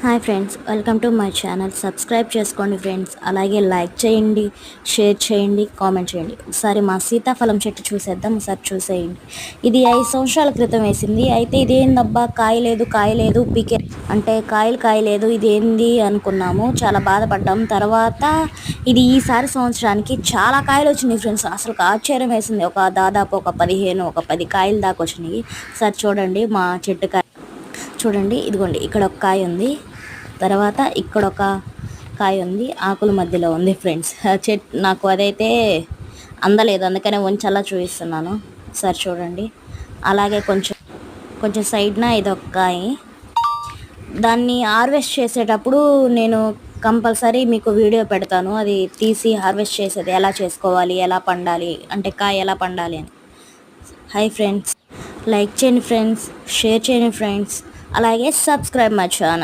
Hi friends, welcome to my channel. Subscribe చేసుకోండి friends. అలాగే like చేయండి, షేర్ చేయండి, కామెంట్ చేయండి. ఒకసారి మా సీతాఫలం చెట్టు చూసేద్దాం. ఒకసారి చూసేయండి. ఇది 5 సంవత్సరాల క్రితం వేసింది. అయితే ఇదేందబ్బా కాయలేదు పీకే అంటే కాయలేదు ఇదేంది అనుకున్నాము. చాలా బాధపడ్డాం. తర్వాత ఇది ఈసారి సంవత్సరానికి చాలా కాయలు వచ్చినాయి ఫ్రెండ్స్. అసలు ఆశ్చర్యం వేసింది. దాదాపు ఒక 10 కాయలు దాకా వచ్చినాయి. ఒకసారి చూడండి మా చెట్టు కాయ చూడండి. ఇదిగోండి, ఇక్కడ ఒక కాయ ఉంది. తర్వాత ఇక్కడ ఒక కాయ ఉంది, ఆకుల మధ్యలో ఉంది ఫ్రెండ్స్. నాకు అదైతే అందలేదు, అందుకనే వంచలా చూపిస్తున్నాను. ఒకసారి చూడండి. అలాగే కొంచెం సైడ్న ఇదొక కాయ. దాన్ని హార్వెస్ట్ చేసేటప్పుడు నేను కంపల్సరీ మీకు వీడియో పెడతాను. అది తీసి హార్వెస్ట్ చేసేది ఎలా చేసుకోవాలి, ఎలా పండాలి, అంటే కాయ ఎలా పండాలి అని. హాయ్ ఫ్రెండ్స్, లైక్ చేయండి ఫ్రెండ్స్, షేర్ చేయండి ఫ్రెండ్స్, అలాగే సబ్స్క్రైబ్ మై ఛానల్.